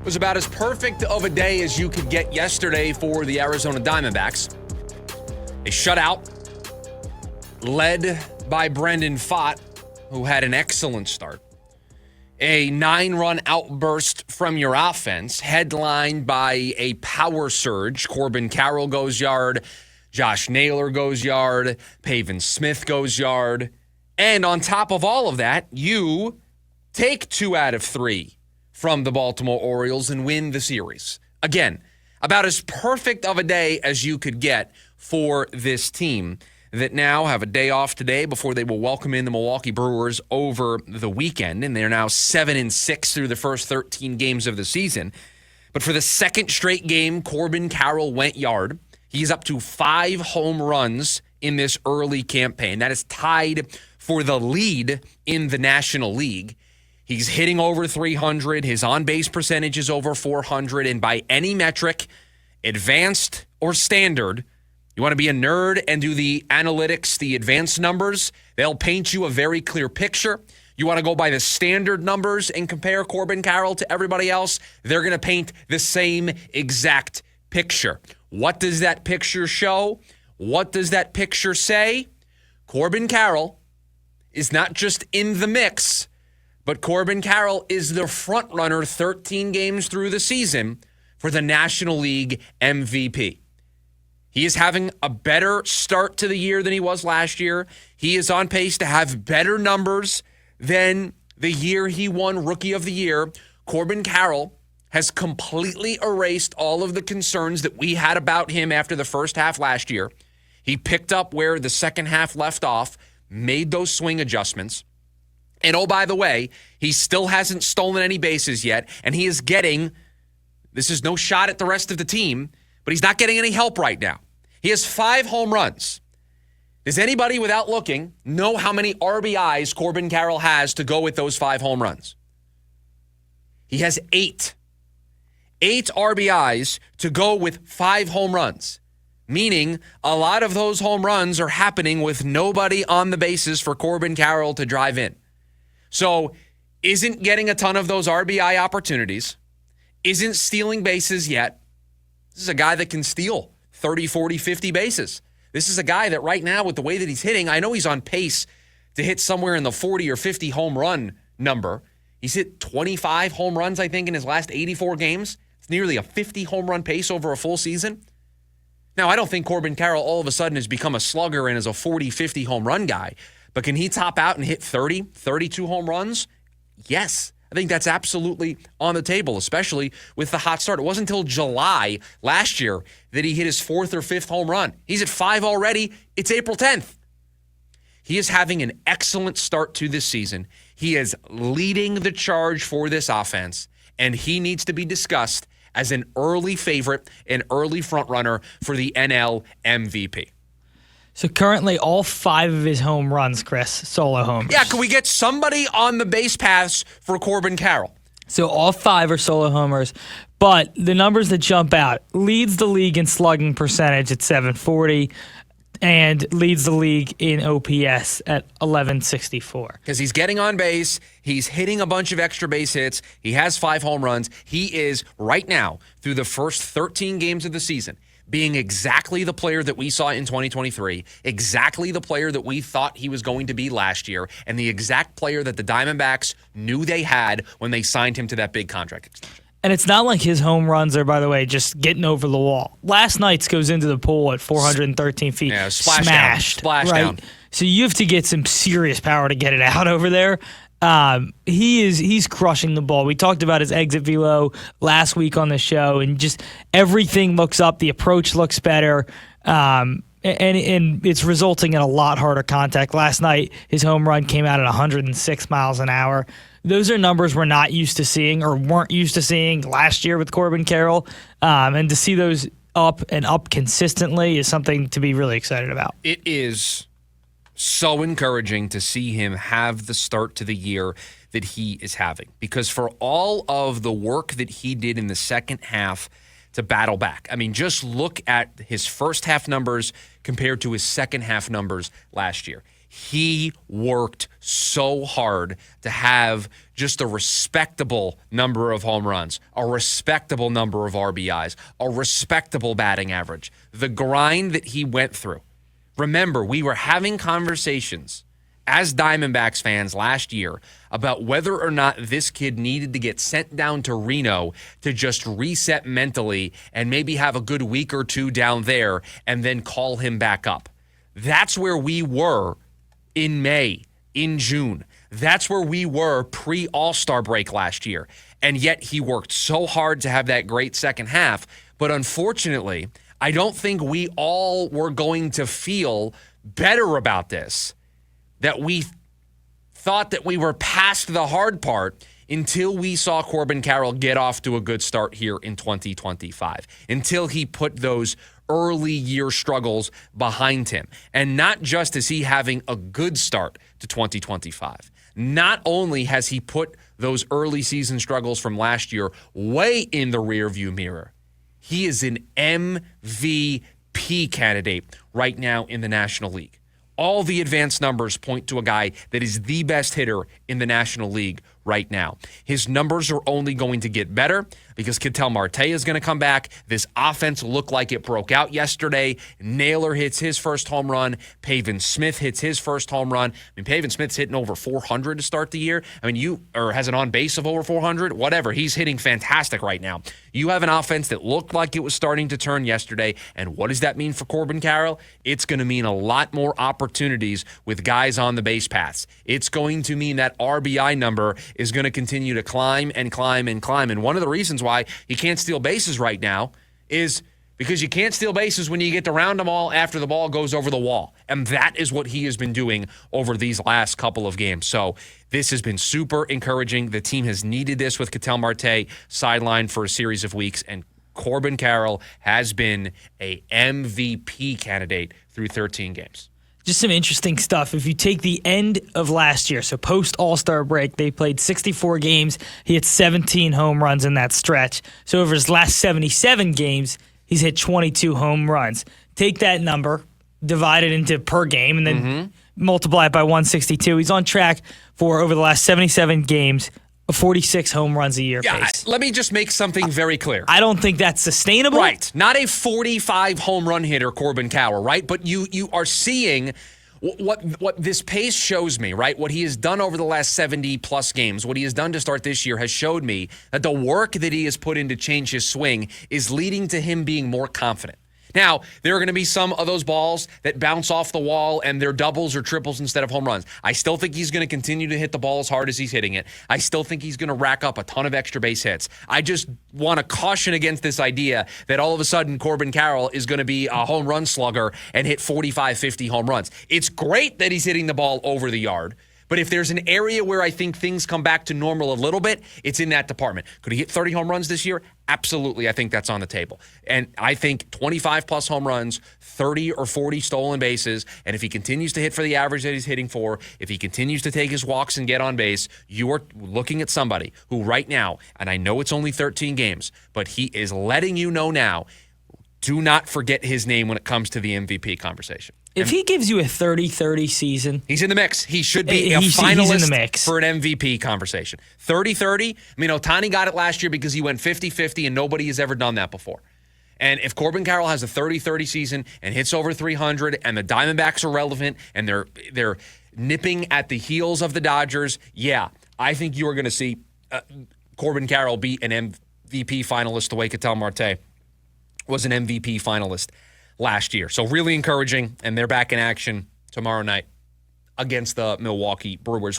It was about as perfect of a day as you could get yesterday for the Arizona Diamondbacks. A shutout led by Brendan Pfaadt, who had an excellent start. A 9-run outburst from your offense, headlined by a power surge. Corbin Carroll goes yard, Josh Naylor goes yard, Pavin Smith goes yard. And on top of all of that, you take 2 out of 3 from the Baltimore Orioles and win the series. Again, about as perfect of a day as you could get for this team that now have a day off today before they will welcome in the Milwaukee Brewers over the weekend. And they're now 7-6 through the first 13 games of the season. But for the second straight game, Corbin Carroll went yard. He's up to 5 home runs in this early campaign. That is tied for the lead in the National League. He's hitting over 300. His on-base percentage is over 400. And by any metric, advanced or standard, you want to be a nerd and do the analytics, the advanced numbers, they'll paint you a very clear picture. You want to go by the standard numbers and compare Corbin Carroll to everybody else, they're going to paint the same exact picture. What does that picture show? What does that picture say? Corbin Carroll is not just in the mix, but Corbin Carroll is the front runner 13 games through the season for the National League MVP. He is having a better start to the year than he was last year. He is on pace to have better numbers than the year he won Rookie of the Year. Corbin Carroll has completely erased all of the concerns that we had about him after the first half last year. He picked up where the second half left off, made those swing adjustments. And oh, by the way, he still hasn't stolen any bases yet, and he is getting, this is no shot at the rest of the team, but he's not getting any help right now. He has 5 home runs. Does anybody, without looking, know how many RBIs Corbin Carroll has to go with those 5 home runs? He has 8. 8 RBIs to go with 5 home runs, meaning a lot of those home runs are happening with nobody on the bases for Corbin Carroll to drive in. So isn't getting a ton of those RBI opportunities, isn't stealing bases yet. This is a guy that can steal 30, 40, 50 bases. This is a guy that right now, with the way that he's hitting, I know he's on pace to hit somewhere in the 40 or 50 home run number. He's hit 25 home runs, I think, in his last 84 games. It's nearly a 50 home run pace over a full season. Now, I don't think Corbin Carroll all of a sudden has become a slugger and is a 40, 50 home run guy. But can he top out and hit 30, 32 home runs? Yes. I think that's absolutely on the table, especially with the hot start. It wasn't until July last year that he hit his 4th or 5th home run. He's at 5 already. It's April 10th. He is having an excellent start to this season. He is leading the charge for this offense, and he needs to be discussed as an early favorite, an early frontrunner for the NL MVP. So currently all 5 of his home runs, Chris, solo homers. Yeah, can we get somebody on the base paths for Corbin Carroll? So all 5 are solo homers, but the numbers that jump out, leads the league in slugging percentage at .740 and leads the league in OPS at 1164. Because he's getting on base, he's hitting a bunch of extra base hits, he has 5 home runs. He is, right now, through the first 13 games of the season, being exactly the player that we saw in 2023, exactly the player that we thought he was going to be last year, and the exact player that the Diamondbacks knew they had when they signed him to that big contract extension. And it's not like his home runs are, by the way, just getting over the wall. Last night's goes into the pool at 413 feet. Yeah, smashed. Down. Right? Down. So you have to get some serious power to get it out over there. He's crushing the ball. We talked about his exit velo last week on the show, and just everything looks up. The approach looks better, and it's resulting in a lot harder contact. Last night, his home run came out at 106 miles an hour. Those are numbers we're not used to seeing or weren't used to seeing last year with Corbin Carroll, and to see those up and up consistently is something to be really excited about. It is so encouraging to see him have the start to the year that he is having, because for all of the work that he did in the second half to battle back, I mean, just look at his first half numbers compared to his second half numbers last year. He worked so hard to have just a respectable number of home runs, a respectable number of RBIs, a respectable batting average. The grind that he went through. Remember, we were having conversations as Diamondbacks fans last year about whether or not this kid needed to get sent down to Reno to just reset mentally and maybe have a good week or two down there and then call him back up. That's where we were in May, in June. That's where we were pre-All-Star break last year. And yet he worked so hard to have that great second half. But unfortunately, I don't think we all were going to feel better about this, that we thought that we were past the hard part until we saw Corbin Carroll get off to a good start here in 2025, until he put those early year struggles behind him. And not just is he having a good start to 2025, not only has he put those early season struggles from last year way in the rearview mirror, he is an MVP candidate right now in the National League. All the advanced numbers point to a guy that is the best hitter in the National League right now. His numbers are only going to get better because Ketel Marte is going to come back. This offense looked like it broke out yesterday. Naylor hits his first home run. Pavin Smith hits his first home run. I mean, Pavin Smith's hitting over 400 to start the year. I mean, has an on base of over 400, whatever. He's hitting fantastic right now. You have an offense that looked like it was starting to turn yesterday. And what does that mean for Corbin Carroll? It's going to mean a lot more opportunities with guys on the base paths. It's going to mean that RBI number is going to continue to climb and climb and climb. And one of the reasons why he can't steal bases right now is because you can't steal bases when you get to round them all after the ball goes over the wall. And that is what he has been doing over these last couple of games. So this has been super encouraging. The team has needed this with Ketel Marte sidelined for a series of weeks, and Corbin Carroll has been a MVP candidate through 13 games. Just some interesting stuff. If you take the end of last year, so post All-Star break, they played 64 games. He had 17 home runs in that stretch. So over his last 77 games, he's hit 22 home runs. Take that number, divide it into per game, and then multiply it by 162. He's on track for, over the last 77 games, a 46 home runs a year pace. Let me just make something very clear. I don't think that's sustainable. Right. Not a 45 home run hitter, Corbin Carroll, right? But you are seeing what this pace shows me, right? What he has done over the last 70-plus games, what he has done to start this year has showed me that the work that he has put in to change his swing is leading to him being more confident. Now, there are going to be some of those balls that bounce off the wall and they're doubles or triples instead of home runs. I still think he's going to continue to hit the ball as hard as he's hitting it. I still think he's going to rack up a ton of extra base hits. I just want to caution against this idea that all of a sudden Corbin Carroll is going to be a home run slugger and hit 45, 50 home runs. It's great that he's hitting the ball over the yard. But if there's an area where I think things come back to normal a little bit, it's in that department. Could he hit 30 home runs this year? Absolutely. I think that's on the table. And I think 25-plus home runs, 30 or 40 stolen bases, and if he continues to hit for the average that he's hitting for, if he continues to take his walks and get on base, you are looking at somebody who right now, and I know it's only 13 games, but he is letting you know now, do not forget his name when it comes to the MVP conversation. If he gives you a 30-30 season, he's in the mix. He should be a finalist he's in the mix for an MVP conversation. 30-30. I mean, Ohtani got it last year because he went 50-50, and nobody has ever done that before. And if Corbin Carroll has a 30-30 season and hits over 300, and the Diamondbacks are relevant, and they're nipping at the heels of the Dodgers, yeah, I think you are going to see Corbin Carroll be an MVP finalist the way Ketel Marte was an MVP finalist last year. So really encouraging, and they're back in action tomorrow night against the Milwaukee Brewers.